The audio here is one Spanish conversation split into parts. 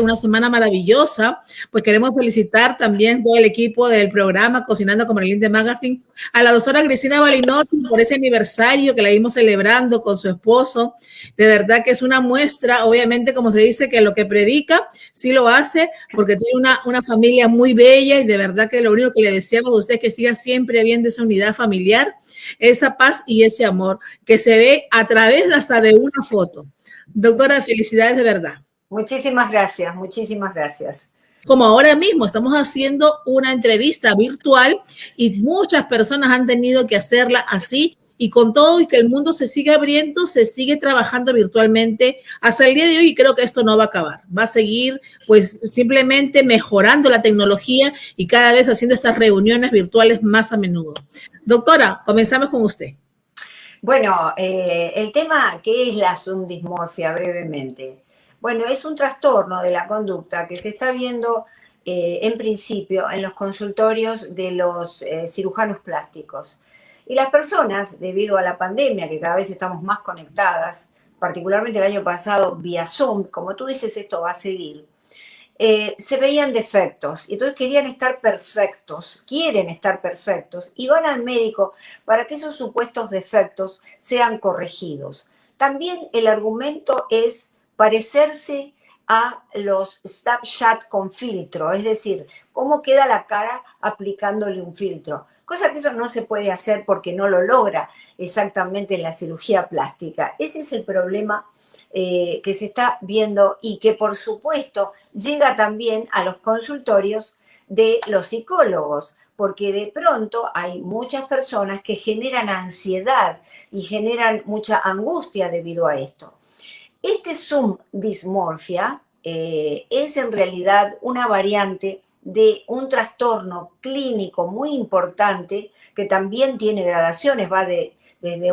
una semana maravillosa. Pues queremos felicitar también todo el equipo del programa Cocinando con Marilyn Magazine, a la doctora Cristina Balinotti por ese aniversario que la vimos celebrando con su esposo. De verdad que es una muestra, obviamente, como se dice, que lo que predica sí lo hace, porque tiene una familia muy bella, y de verdad que lo único que le deseamos a usted es que siga siempre habiendo esa unidad familiar, esa paz y ese amor que se ve a través hasta de una foto. Doctora, felicidades de verdad. Muchísimas gracias, muchísimas gracias. Como ahora mismo estamos haciendo una entrevista virtual y muchas personas han tenido que hacerla así, y con todo y que el mundo se sigue abriendo, se sigue trabajando virtualmente hasta el día de hoy, y creo que esto no va a acabar. Va a seguir pues simplemente mejorando la tecnología y cada vez haciendo estas reuniones virtuales más a menudo. Doctora, comenzamos con usted. Bueno, el tema, ¿qué es la zoomdismorfia brevemente? Bueno, es un trastorno de la conducta que se está viendo en principio en los consultorios de los cirujanos plásticos. Y las personas, debido a la pandemia, que cada vez estamos más conectadas, particularmente el año pasado vía Zoom, como tú dices, esto va a seguir, se veían defectos y entonces querían estar perfectos, quieren estar perfectos y van al médico para que esos supuestos defectos sean corregidos. También el argumento es parecerse a los Snapchat con filtro, es decir, cómo queda la cara aplicándole un filtro, cosa que eso no se puede hacer porque no lo logra exactamente en la cirugía plástica. Ese es el problema que se está viendo y que por supuesto llega también a los consultorios de los psicólogos, porque de pronto hay muchas personas que generan ansiedad y generan mucha angustia debido a esto. Este zoomdismorfia es en realidad una variante de un trastorno clínico muy importante que también tiene gradaciones, va desde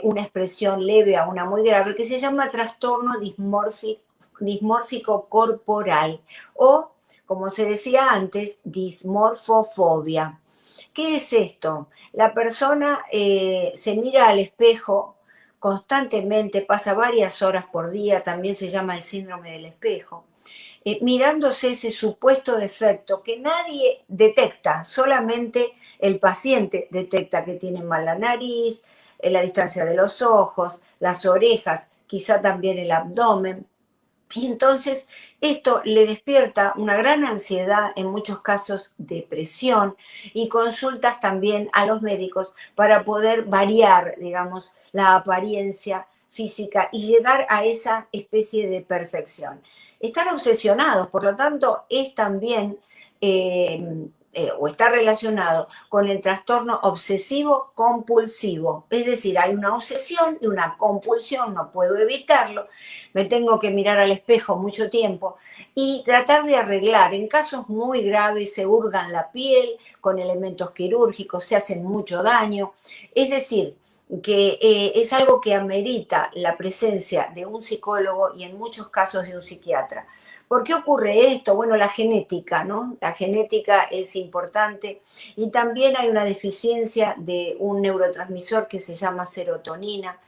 una expresión leve a una muy grave, que se llama trastorno dismórfico corporal o, como se decía antes, dismorfofobia. ¿Qué es esto? La persona se mira al espejo constantemente, pasa varias horas por día, también se llama el síndrome del espejo, mirándose ese supuesto defecto que nadie detecta, solamente el paciente detecta que tiene mal la nariz, la distancia de los ojos, las orejas, quizá también el abdomen. Y entonces esto le despierta una gran ansiedad, en muchos casos depresión, y consultas también a los médicos para poder variar, digamos, la apariencia física y llegar a esa especie de perfección. Están obsesionados, por lo tanto, es también o está relacionado con el trastorno obsesivo compulsivo. Es decir, hay una obsesión y una compulsión, no puedo evitarlo, me tengo que mirar al espejo mucho tiempo y tratar de arreglar. En casos muy graves se hurgan la piel con elementos quirúrgicos, se hacen mucho daño. Es decir, que es algo que amerita la presencia de un psicólogo y en muchos casos de un psiquiatra. ¿Por qué ocurre esto? Bueno, la genética, ¿no? La genética es importante y también hay una deficiencia de un neurotransmisor que se llama serotonina.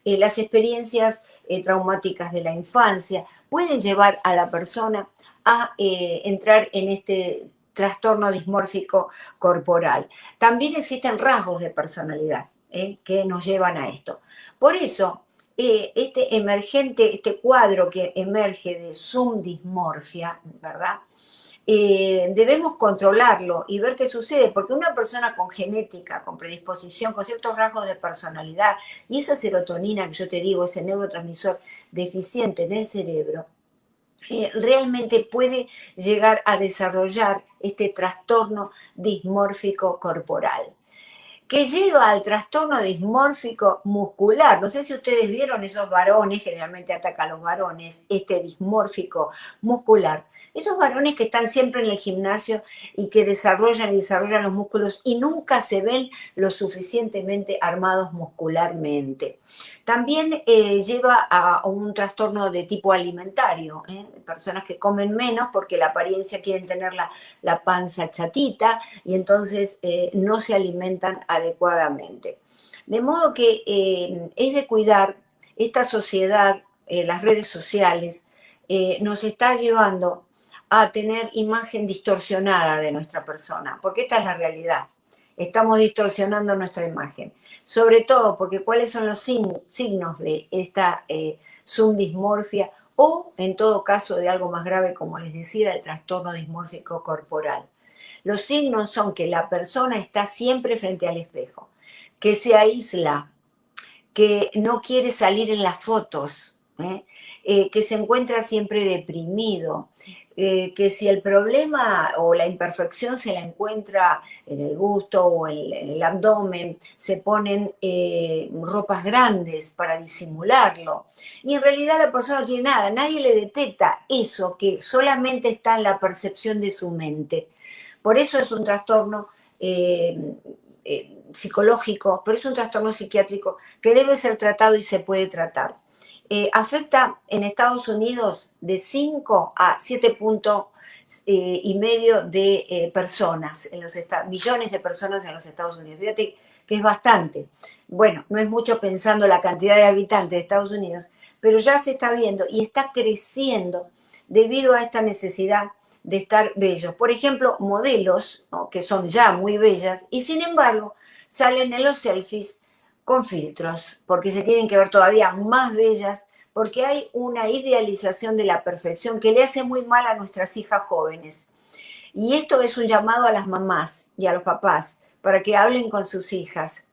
Las experiencias traumáticas de la infancia pueden llevar a la persona a entrar en este trastorno dismórfico corporal. También existen rasgos de personalidad que nos llevan a esto. Por eso, este cuadro que emerge de zoomdismorfia, ¿verdad? Debemos controlarlo y ver qué sucede, porque una persona con genética, con predisposición, con ciertos rasgos de personalidad, y esa serotonina que yo te digo, ese neurotransmisor deficiente en el cerebro, realmente puede llegar a desarrollar este trastorno dismórfico corporal, que lleva al trastorno dismórfico muscular. No sé si ustedes vieron esos varones, generalmente ataca a los varones, este dismórfico muscular. Esos varones que están siempre en el gimnasio y que desarrollan los músculos y nunca se ven lo suficientemente armados muscularmente. También lleva a un trastorno de tipo alimentario, personas que comen menos porque la apariencia quieren tener la panza chatita y entonces no se alimentan adecuadamente. De modo que es de cuidar esta sociedad, las redes sociales, nos está llevando a tener imagen distorsionada de nuestra persona, porque esta es la realidad. Estamos distorsionando nuestra imagen. Sobre todo porque cuáles son los signos de esta subdismorfia o, en todo caso, de algo más grave, como les decía, el trastorno dismórfico corporal. Los signos son que la persona está siempre frente al espejo, que se aísla, que no quiere salir en las fotos, que se encuentra siempre deprimido, que si el problema o la imperfección se la encuentra en el busto o en el abdomen, se ponen ropas grandes para disimularlo. Y en realidad la persona no tiene nada, nadie le detecta eso que solamente está en la percepción de su mente. Por eso es un trastorno psicológico, pero es un trastorno psiquiátrico que debe ser tratado y se puede tratar. Afecta en Estados Unidos de 5 a 7,5 de personas, millones de personas en los Estados Unidos. Fíjate que es bastante. Bueno, no es mucho pensando la cantidad de habitantes de Estados Unidos, pero ya se está viendo y está creciendo debido a esta necesidad de estar bellos. Por ejemplo, modelos, ¿no?, que son ya muy bellas y sin embargo salen en los selfies con filtros, porque se tienen que ver todavía más bellas, porque hay una idealización de la perfección que le hace muy mal a nuestras hijas jóvenes. Y esto es un llamado a las mamás y a los papás para que hablen con sus hijas,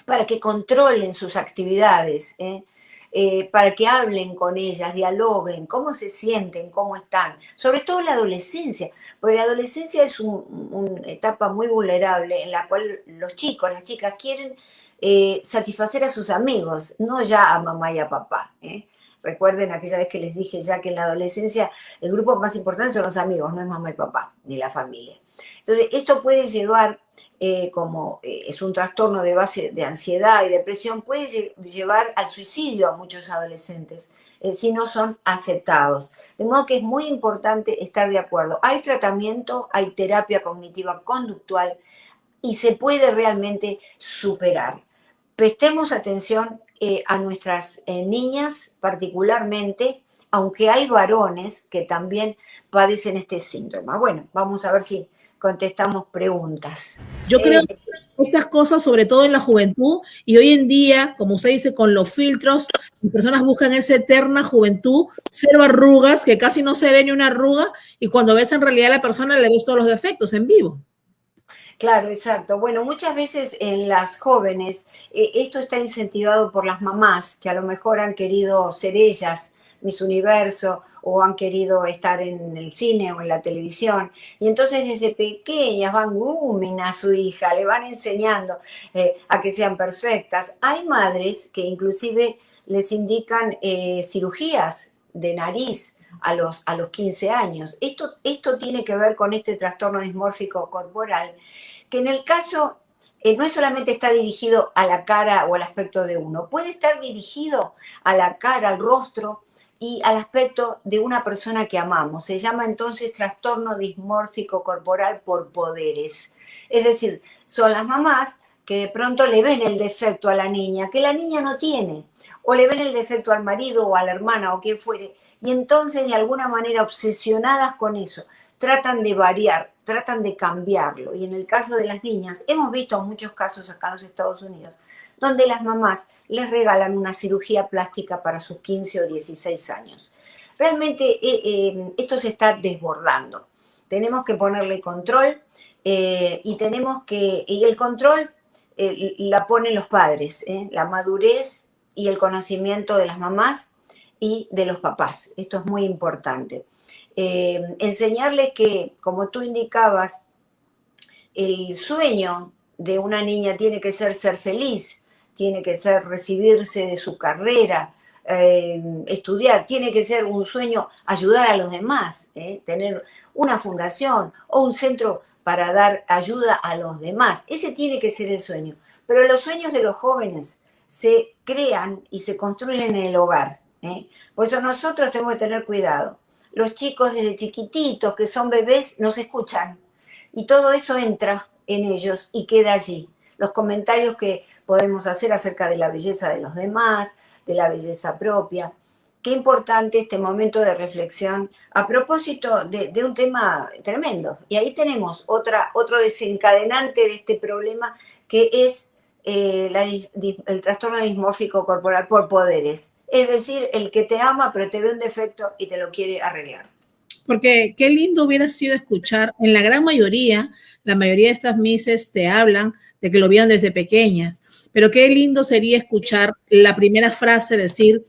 para que controlen sus actividades, para que hablen con ellas, dialoguen, cómo se sienten, cómo están, sobre todo la adolescencia, porque la adolescencia es una etapa muy vulnerable en la cual los chicos, las chicas quieren satisfacer a sus amigos, no ya a mamá y a papá. Recuerden aquella vez que les dije ya que en la adolescencia el grupo más importante son los amigos, no es mamá y papá, ni la familia. Entonces, esto puede llevar, como es un trastorno de base de ansiedad y depresión, puede llevar al suicidio a muchos adolescentes si no son aceptados. De modo que es muy importante estar de acuerdo. Hay tratamiento, hay terapia cognitiva conductual y se puede realmente superar. Prestemos atención a nuestras niñas particularmente, aunque hay varones que también padecen este síndrome. Bueno, vamos a ver si contestamos preguntas. Yo creo que estas cosas, sobre todo en la juventud, y hoy en día, como usted dice, con los filtros, las personas buscan esa eterna juventud, cero arrugas, que casi no se ve ni una arruga, y cuando ves en realidad a la persona le ves todos los defectos en vivo. Claro, exacto. Bueno, muchas veces en las jóvenes esto está incentivado por las mamás que a lo mejor han querido ser ellas, Miss Universo, o han querido estar en el cine o en la televisión. Y entonces desde pequeñas van grooming a su hija, le van enseñando a que sean perfectas. Hay madres que inclusive les indican cirugías de nariz a los 15 años. Esto tiene que ver con este trastorno dismórfico corporal, que en el caso no solamente está dirigido a la cara o al aspecto de uno, puede estar dirigido a la cara, al rostro y al aspecto de una persona que amamos. Se llama entonces trastorno dismórfico corporal por poderes. Es decir, son las mamás que de pronto le ven el defecto a la niña, que la niña no tiene, o le ven el defecto al marido o a la hermana o quien fuere, y entonces de alguna manera obsesionadas con eso, tratan de variar, tratan de cambiarlo. Y en el caso de las niñas, hemos visto muchos casos acá en los Estados Unidos, donde las mamás les regalan una cirugía plástica para sus 15 o 16 años. Realmente esto se está desbordando. Tenemos que ponerle control y el control la ponen los padres, la madurez y el conocimiento de las mamás y de los papás. Esto es muy importante. Enseñarles que, como tú indicabas, el sueño de una niña tiene que ser feliz, tiene que ser recibirse de su carrera, estudiar, tiene que ser un sueño ayudar a los demás, tener una fundación o un centro para dar ayuda a los demás. Ese tiene que ser el sueño. Pero los sueños de los jóvenes se crean y se construyen en el hogar. Por eso nosotros tenemos que tener cuidado. Los chicos desde chiquititos, que son bebés, nos escuchan. Y todo eso entra en ellos y queda allí. Los comentarios que podemos hacer acerca de la belleza de los demás, de la belleza propia. qué importante este momento de reflexión a propósito de un tema tremendo. Y ahí tenemos otro desencadenante de este problema, que es el trastorno dismórfico corporal por poderes. Es decir, el que te ama pero te ve un defecto y te lo quiere arreglar. Porque qué lindo hubiera sido escuchar, en la gran mayoría, la mayoría de estas mises te hablan de que lo vieron desde pequeñas, pero qué lindo sería escuchar la primera frase, decir,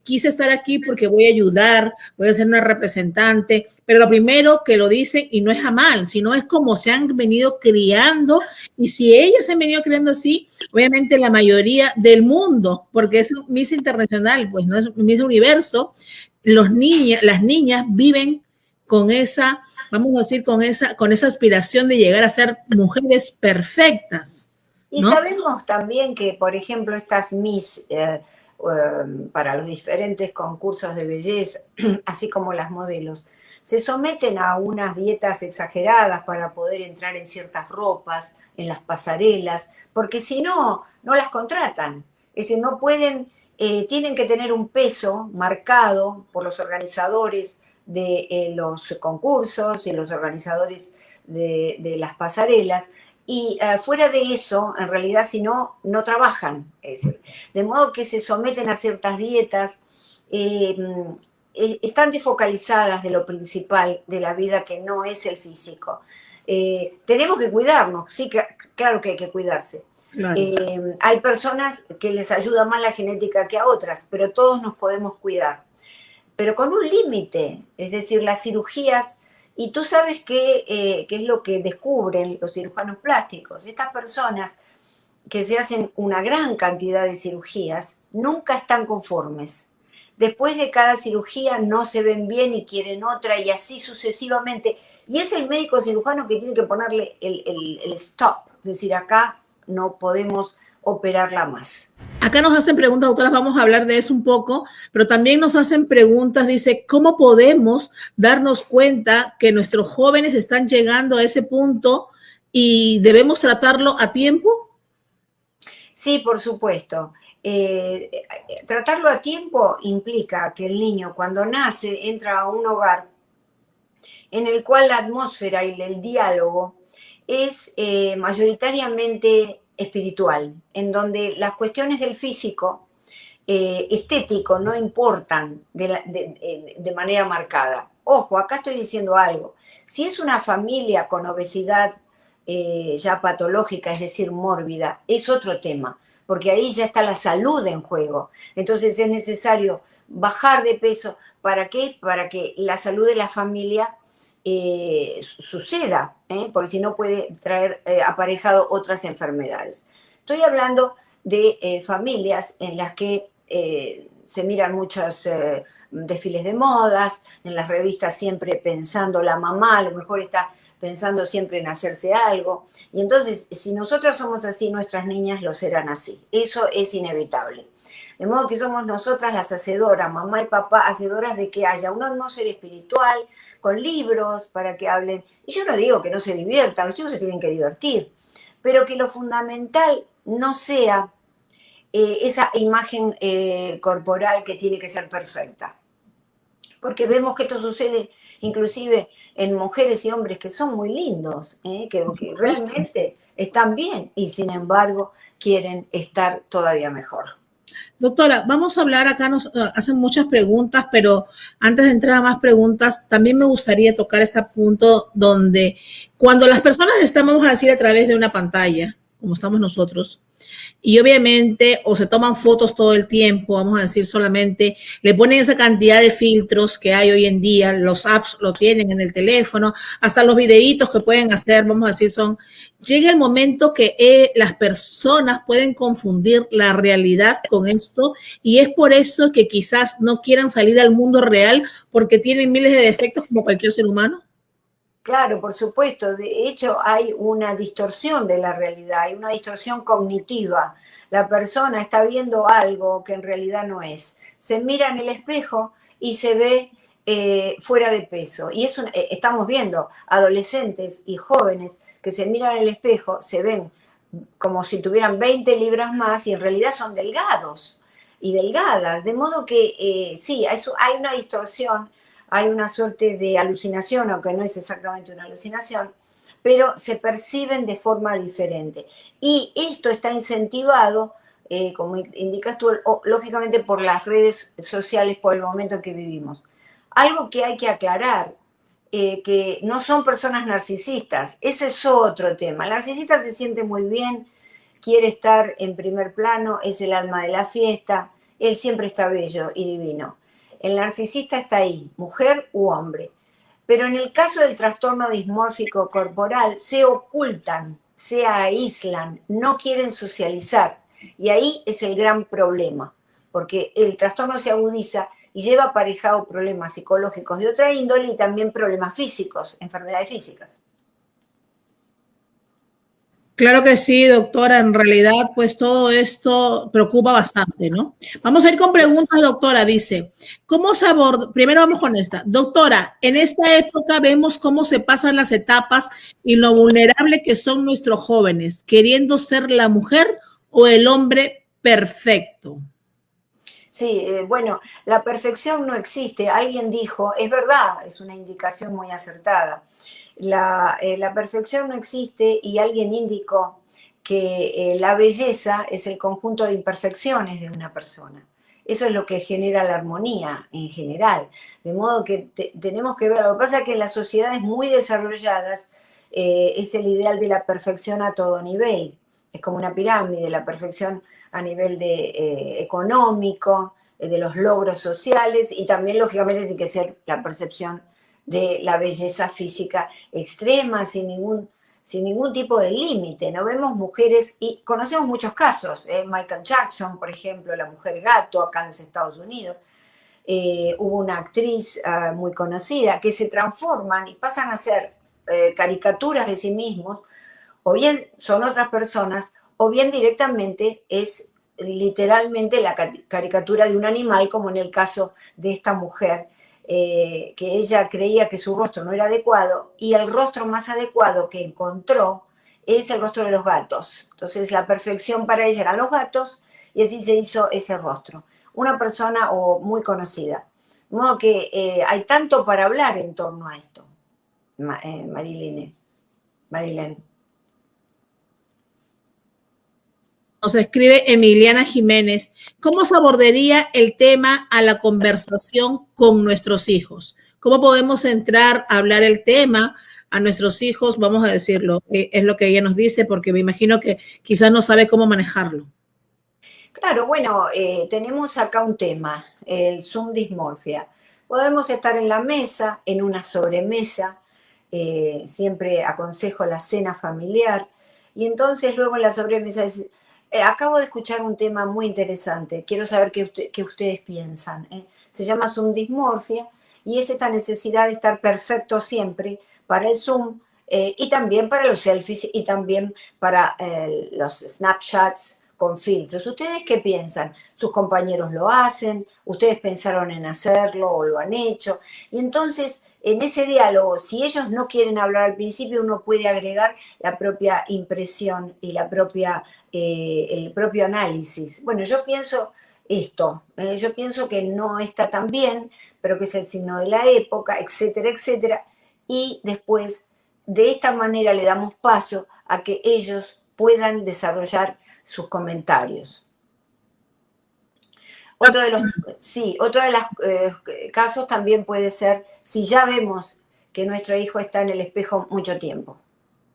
quise estar aquí porque voy a ayudar, voy a ser una representante, pero lo primero que lo dicen, y no es a mal, sino es como se han venido criando, y si ellas se han venido criando así, obviamente la mayoría del mundo, porque es Miss Internacional, pues no es Miss Universo, las niñas viven con esa, vamos a decir, con esa aspiración de llegar a ser mujeres perfectas, ¿no? Y sabemos también que, por ejemplo, estas Miss para los diferentes concursos de belleza, así como las modelos, se someten a unas dietas exageradas para poder entrar en ciertas ropas, en las pasarelas, porque si no, no las contratan. Es decir, no pueden, tienen que tener un peso marcado por los organizadores de los concursos y los organizadores de las pasarelas, y fuera de eso, en realidad, si no, no trabajan. Es decir, de modo que se someten a ciertas dietas, están desfocalizadas de lo principal de la vida, que no es el físico. Tenemos que cuidarnos, sí, claro que hay que cuidarse. Claro. Hay personas que les ayuda más la genética que a otras, pero todos nos podemos cuidar. Pero con un límite, es decir, las cirugías. Y tú sabes qué es lo que descubren los cirujanos plásticos. Estas personas que se hacen una gran cantidad de cirugías nunca están conformes. Después de cada cirugía no se ven bien y quieren otra, y así sucesivamente. Y es el médico cirujano que tiene que ponerle el stop. Es decir, acá no podemos operarla más. Acá nos hacen preguntas, doctoras, vamos a hablar de eso un poco, pero también nos hacen preguntas, dice, ¿cómo podemos darnos cuenta que nuestros jóvenes están llegando a ese punto y debemos tratarlo a tiempo? Sí, por supuesto. Tratarlo a tiempo implica que el niño, cuando nace, entra a un hogar en el cual la atmósfera y el diálogo es mayoritariamente espiritual, en donde las cuestiones del físico estético no importan de manera marcada. Ojo, acá estoy diciendo algo. Si es una familia con obesidad ya patológica, es decir, mórbida, es otro tema, porque ahí ya está la salud en juego. Entonces es necesario bajar de peso. ¿Para qué? Para que la salud de la familia suceda, porque si no puede traer aparejado otras enfermedades. Estoy hablando de familias en las que se miran muchos desfiles de modas, en las revistas siempre pensando la mamá, a lo mejor está pensando siempre en hacerse algo, y entonces si nosotras somos así, nuestras niñas lo serán así. Eso es inevitable. De modo que somos nosotras las hacedoras, mamá y papá, hacedoras de que haya una atmósfera espiritual, con libros para que hablen. Y yo no digo que no se diviertan, los chicos se tienen que divertir, pero que lo fundamental no sea esa imagen corporal que tiene que ser perfecta. Porque vemos que esto sucede inclusive en mujeres y hombres que son muy lindos, que realmente están bien y sin embargo quieren estar todavía mejor. Doctora, vamos a hablar, acá nos hacen muchas preguntas, pero antes de entrar a más preguntas, también me gustaría tocar este punto donde cuando las personas están, vamos a decir, a través de una pantalla, como estamos nosotros, y obviamente o se toman fotos todo el tiempo, vamos a decir solamente, le ponen esa cantidad de filtros que hay hoy en día, los apps lo tienen en el teléfono, hasta los videitos que pueden hacer, vamos a decir, llega el momento que las personas pueden confundir la realidad con esto, y es por eso que quizás no quieran salir al mundo real porque tienen miles de defectos como cualquier ser humano. Claro, por supuesto. De hecho, hay una distorsión de la realidad, hay una distorsión cognitiva. La persona está viendo algo que en realidad no es. Se mira en el espejo y se ve fuera de peso. Y estamos viendo adolescentes y jóvenes que se miran en el espejo, se ven como si tuvieran 20 libras más y en realidad son delgados. y delgadas, de modo que sí, hay una distorsión, hay una suerte de alucinación, aunque no es exactamente una alucinación, pero se perciben de forma diferente. Y esto está incentivado, como indicas tú, lógicamente por las redes sociales, por el momento en que vivimos. Algo que hay que aclarar, que no son personas narcisistas, ese es otro tema. El narcisista se siente muy bien, quiere estar en primer plano, es el alma de la fiesta, él siempre está bello y divino. El narcisista está ahí, mujer u hombre. Pero en el caso del trastorno dismórfico corporal, se ocultan, se aíslan, no quieren socializar. Y ahí es el gran problema, porque el trastorno se agudiza y lleva aparejado problemas psicológicos de otra índole y también problemas físicos, enfermedades físicas. Claro que sí, doctora. En realidad, pues todo esto preocupa bastante, ¿no? Vamos a ir con preguntas, doctora. Dice, ¿cómo se aborda? Primero vamos con esta. Doctora, en esta época vemos cómo se pasan las etapas y lo vulnerable que son nuestros jóvenes, queriendo ser la mujer o el hombre perfecto. Sí, bueno, la perfección no existe. Alguien dijo, es verdad, es una indicación muy acertada. La perfección no existe y alguien indicó que la belleza es el conjunto de imperfecciones de una persona. Eso es lo que genera la armonía en general. De modo que tenemos que ver, lo que pasa es que en las sociedades muy desarrolladas es el ideal de la perfección a todo nivel. Es como una pirámide, la perfección a nivel económico, de los logros sociales y también, lógicamente, tiene que ser la percepción de la belleza física extrema, sin ningún tipo de límite. No vemos mujeres, y conocemos muchos casos, Michael Jackson, por ejemplo, la mujer gato acá en los Estados Unidos. Hubo una actriz muy conocida que se transforman y pasan a ser caricaturas de sí mismos, o bien son otras personas, o bien directamente es literalmente la caricatura de un animal, como en el caso de esta mujer, que ella creía que su rostro no era adecuado y el rostro más adecuado que encontró es el rostro de los gatos. Entonces la perfección para ella eran los gatos y así se hizo ese rostro. Una persona muy conocida. De modo que hay tanto para hablar en torno a esto, Marilene. Marilene. Nos escribe Emiliana Jiménez, ¿cómo se abordaría el tema a la conversación con nuestros hijos? ¿Cómo podemos entrar a hablar el tema a nuestros hijos? Vamos a decirlo, es lo que ella nos dice, porque me imagino que quizás no sabe cómo manejarlo. Claro, bueno, tenemos acá un tema, el Zoom dismorfia. Podemos estar en la mesa, en una sobremesa, siempre aconsejo la cena familiar, y entonces luego en la sobremesa acabo de escuchar un tema muy interesante, quiero saber qué ustedes piensan. Se llama Zoom dismorfia y es esta necesidad de estar perfecto siempre para el Zoom y también para los selfies y también para los snapshots con filtros. ¿Ustedes qué piensan? ¿Sus compañeros lo hacen? ¿Ustedes pensaron en hacerlo o lo han hecho? Y entonces, en ese diálogo, si ellos no quieren hablar al principio, uno puede agregar la propia impresión y el propio análisis. Bueno, yo pienso esto, yo pienso que no está tan bien, pero que es el signo de la época, etcétera, etcétera, y después, de esta manera le damos paso a que ellos puedan desarrollar sus comentarios. Otro de los casos también puede ser si ya vemos que nuestro hijo está en el espejo mucho tiempo.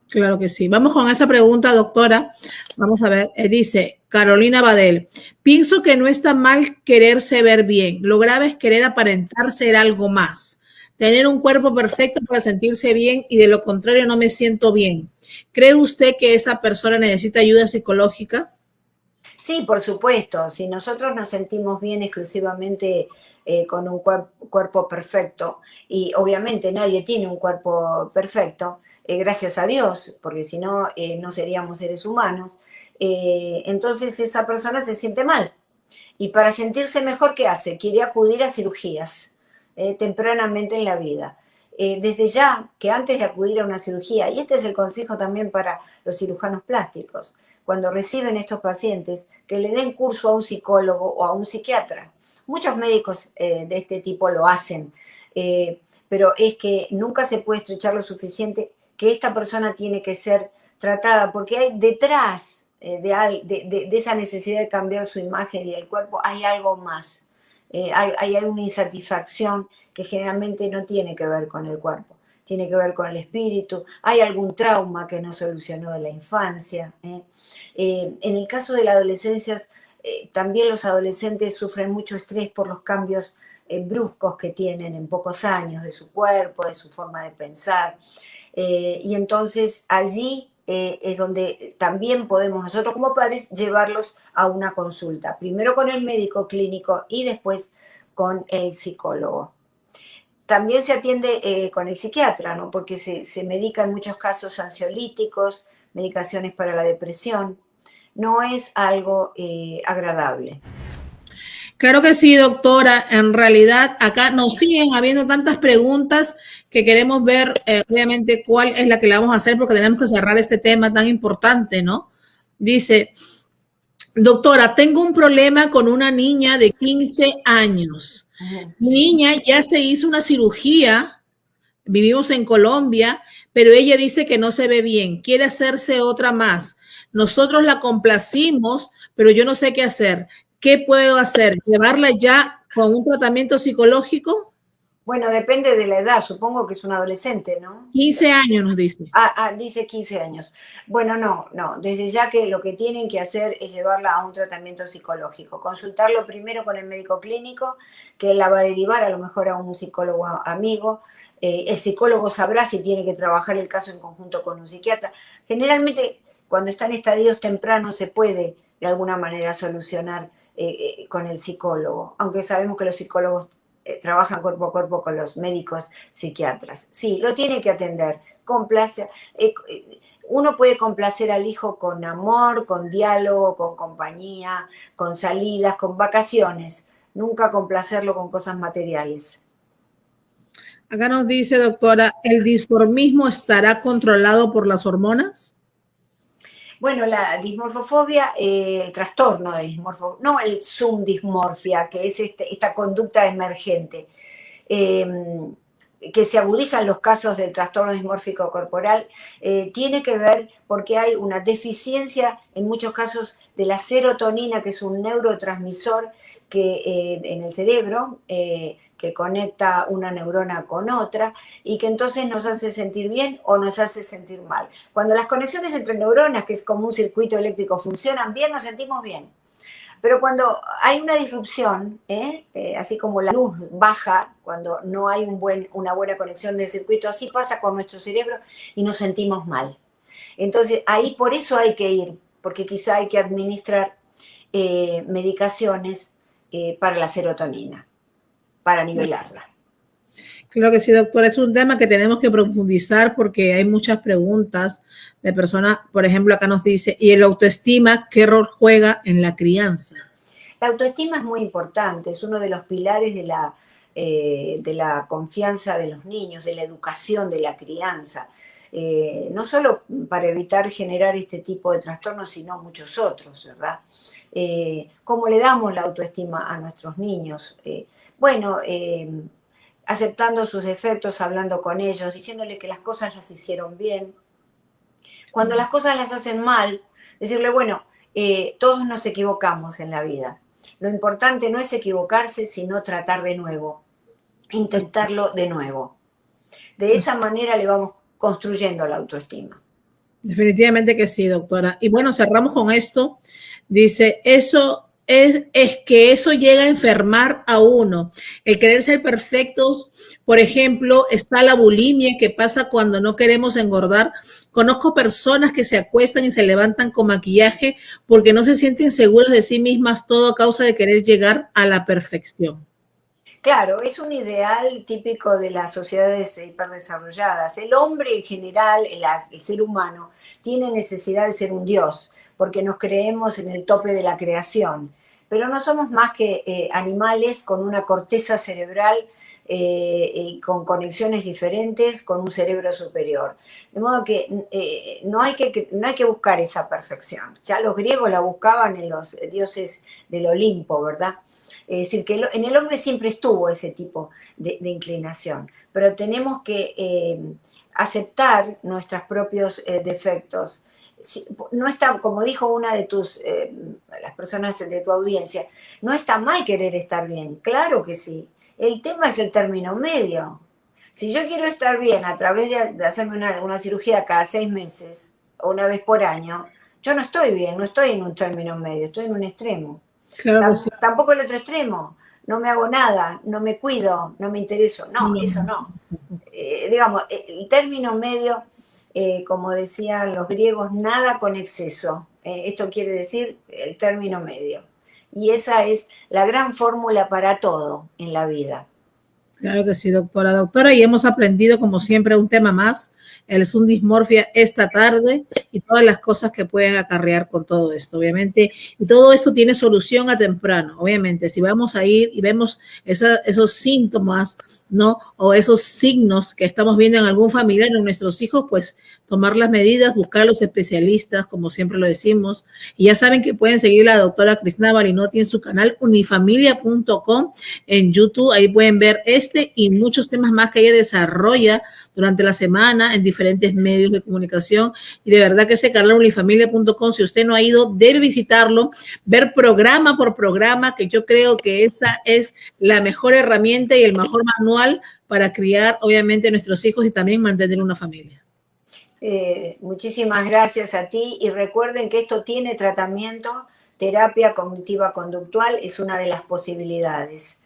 Claro que sí. Vamos con esa pregunta, doctora. Vamos a ver. Dice Carolina Badel, pienso que no está mal quererse ver bien. Lo grave es querer aparentar ser algo más. Tener un cuerpo perfecto para sentirse bien y de lo contrario no me siento bien. ¿Cree usted que esa persona necesita ayuda psicológica? Sí, por supuesto. Si nosotros nos sentimos bien exclusivamente con un cuerpo perfecto, y obviamente nadie tiene un cuerpo perfecto, gracias a Dios, porque si no, no seríamos seres humanos, entonces esa persona se siente mal. Y para sentirse mejor, ¿qué hace? Quiere acudir a cirugías tempranamente en la vida. Desde ya, que antes de acudir a una cirugía, y este es el consejo también para los cirujanos plásticos, cuando reciben estos pacientes que le den curso a un psicólogo o a un psiquiatra. Muchos médicos de este tipo lo hacen, pero es que nunca se puede estrechar lo suficiente que esta persona tiene que ser tratada, porque hay detrás de esa necesidad de cambiar su imagen y el cuerpo, hay algo más. Hay una insatisfacción que generalmente no tiene que ver con el cuerpo, tiene que ver con el espíritu, hay algún trauma que no solucionó de la infancia. En el caso de la adolescencia, también los adolescentes sufren mucho estrés por los cambios bruscos que tienen en pocos años de su cuerpo, de su forma de pensar. Y entonces allí es donde también podemos nosotros como padres llevarlos a una consulta, primero con el médico clínico y después con el psicólogo. También se atiende con el psiquiatra, ¿no? Porque se medica en muchos casos ansiolíticos, medicaciones para la depresión. No es algo agradable. Claro que sí, doctora. En realidad, acá nos siguen habiendo tantas preguntas que queremos ver, obviamente, cuál es la que le vamos a hacer, porque tenemos que cerrar este tema tan importante, ¿no? Dice, doctora, tengo un problema con una niña de 15 años. Mi niña ya se hizo una cirugía, vivimos en Colombia, pero ella dice que no se ve bien, quiere hacerse otra más. Nosotros la complacimos, pero yo no sé qué hacer. ¿Qué puedo hacer? ¿Llevarla ya con un tratamiento psicológico? Bueno, depende de la edad, supongo que es un adolescente, ¿no? 15 años nos dice. Dice 15 años. Bueno, no, desde ya que lo que tienen que hacer es llevarla a un tratamiento psicológico, consultarlo primero con el médico clínico, que la va a derivar a lo mejor a un psicólogo amigo. El psicólogo sabrá si tiene que trabajar el caso en conjunto con un psiquiatra. Generalmente, cuando está en estadios tempranos, se puede de alguna manera solucionar con el psicólogo, aunque sabemos que los psicólogos trabajan cuerpo a cuerpo con los médicos psiquiatras. Sí, lo tiene que atender. Uno puede complacer al hijo con amor, con diálogo, con compañía, con salidas, con vacaciones. Nunca complacerlo con cosas materiales. Acá nos dice, doctora, ¿el disformismo estará controlado por las hormonas? Bueno, la dismorfofobia, el trastorno de dismorfofobia, no el subdismorfia, que es esta conducta emergente, que se agudiza en los casos del trastorno dismórfico corporal, tiene que ver porque hay una deficiencia en muchos casos de la serotonina, que es un neurotransmisor que en el cerebro, que conecta una neurona con otra y que entonces nos hace sentir bien o nos hace sentir mal. Cuando las conexiones entre neuronas, que es como un circuito eléctrico, funcionan bien, nos sentimos bien. Pero cuando hay una disrupción, así como la luz baja, cuando no hay una buena conexión del circuito, así pasa con nuestro cerebro y nos sentimos mal. Entonces, ahí por eso hay que ir, porque quizá hay que administrar medicaciones para la serotonina, para nivelarla. Claro que sí, doctora. Es un tema que tenemos que profundizar porque hay muchas preguntas de personas, por ejemplo, acá nos dice, ¿y el autoestima qué rol juega en la crianza? La autoestima es muy importante, es uno de los pilares de la confianza de los niños, de la educación, de la crianza. No solo para evitar generar este tipo de trastornos, sino muchos otros, ¿verdad? ¿Cómo le damos la autoestima a nuestros niños? Aceptando sus defectos, hablando con ellos, diciéndole que las cosas las hicieron bien. Cuando las cosas las hacen mal, decirle, bueno, todos nos equivocamos en la vida. Lo importante no es equivocarse, sino tratar de nuevo, intentarlo de nuevo. De esa manera le vamos construyendo la autoestima. Definitivamente que sí, doctora. Y bueno, cerramos con esto. Dice, eso es que eso llega a enfermar a uno. El querer ser perfectos, por ejemplo, está la bulimia que pasa cuando no queremos engordar. Conozco personas que se acuestan y se levantan con maquillaje porque no se sienten seguras de sí mismas, todo a causa de querer llegar a la perfección. Claro, es un ideal típico de las sociedades hiperdesarrolladas. El hombre en general, el ser humano, tiene necesidad de ser un dios, porque nos creemos en el tope de la creación. Pero no somos más que animales con una corteza cerebral y con conexiones diferentes con un cerebro superior. De modo que no hay que buscar esa perfección. Ya los griegos la buscaban en los dioses del Olimpo, ¿verdad? Es decir, que en el hombre siempre estuvo ese tipo de inclinación, pero tenemos que aceptar nuestros propios defectos. No está, como dijo una de las personas de tu audiencia, no está mal querer estar bien, claro que sí. El tema es el término medio. Si yo quiero estar bien a través de hacerme una cirugía cada 6 meses o una vez por año, yo no estoy bien, no estoy en un término medio, estoy en un extremo. Claro que sí. Tampoco el otro extremo, no me hago nada, no me cuido, no me intereso, no, eso no. Digamos, el término medio, como decían los griegos, nada con exceso. Esto quiere decir el término medio. Y esa es la gran fórmula para todo en la vida. Claro que sí, doctora. Doctora, y hemos aprendido, como siempre, un tema más, el Sundismorfia esta tarde y todas las cosas que pueden acarrear con todo esto, obviamente. Y todo esto tiene solución a temprano, obviamente. Si vamos a ir y vemos esos síntomas, ¿no? O esos signos que estamos viendo en algún familiar, en nuestros hijos, pues tomar las medidas, buscar a los especialistas, como siempre lo decimos. Y ya saben que pueden seguir a la doctora Cristina Balinotti en su canal unifamilia.com en YouTube. Ahí pueden ver y muchos temas más que ella desarrolla durante la semana en diferentes medios de comunicación. Y de verdad que ese canal unifamilia.com, si usted no ha ido, debe visitarlo, ver programa por programa, que yo creo que esa es la mejor herramienta y el mejor manual para criar, obviamente, a nuestros hijos y también mantener una familia. Muchísimas gracias a ti y recuerden que esto tiene tratamiento. Terapia cognitiva conductual es una de las posibilidades.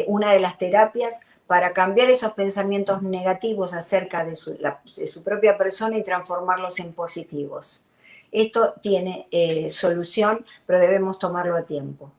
Una de las terapias para cambiar esos pensamientos negativos acerca de su propia persona y transformarlos en positivos. Esto tiene solución, pero debemos tomarlo a tiempo.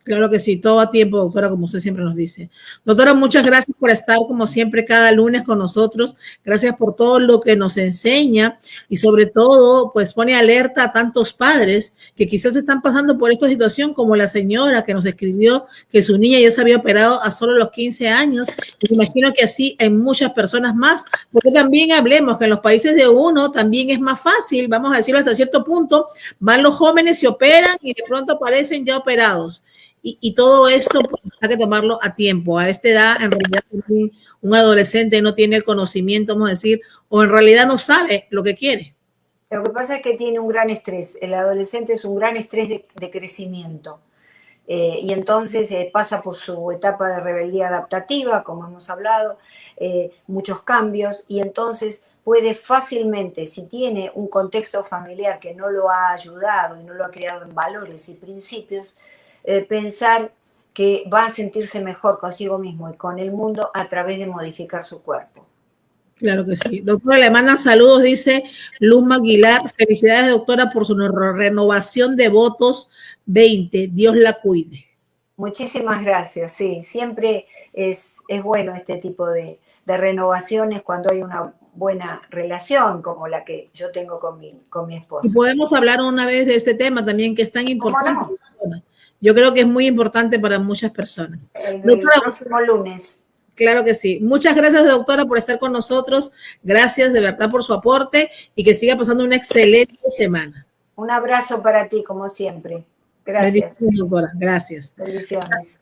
Claro que sí, todo a tiempo, doctora, como usted siempre nos dice. Doctora, muchas gracias por estar, como siempre, cada lunes con nosotros. Gracias por todo lo que nos enseña y sobre todo, pues pone alerta a tantos padres que quizás están pasando por esta situación, como la señora que nos escribió que su niña ya se había operado a solo los 15 años. Y me imagino que así hay muchas personas más, porque también hablemos que en los países de uno también es más fácil, vamos a decirlo hasta cierto punto, van los jóvenes, se operan y de pronto aparecen ya operados. Y todo esto pues, hay que tomarlo a tiempo. A esta edad, en realidad, un adolescente no tiene el conocimiento, vamos a decir, o en realidad no sabe lo que quiere. Lo que pasa es que tiene un gran estrés. El adolescente es un gran estrés de crecimiento. Y entonces pasa por su etapa de rebeldía adaptativa, como hemos hablado, muchos cambios, y entonces puede fácilmente, si tiene un contexto familiar que no lo ha ayudado y no lo ha creado en valores y principios, pensar que va a sentirse mejor consigo mismo y con el mundo a través de modificar su cuerpo. Claro que sí. Doctora, le mandan saludos, dice Luz Aguilar. Felicidades, doctora, por su renovación de votos 20. Dios la cuide. Muchísimas gracias, sí. Siempre es bueno este tipo de renovaciones cuando hay una buena relación como la que yo tengo con mi esposo. Y podemos hablar una vez de este tema también, que es tan importante. No? Yo creo que es muy importante para muchas personas. El próximo lunes. Claro que sí. Muchas gracias, doctora, por estar con nosotros. Gracias de verdad por su aporte y que siga pasando una excelente semana. Un abrazo para ti, como siempre. Gracias. Bendiciones, doctora. Gracias. Bendiciones.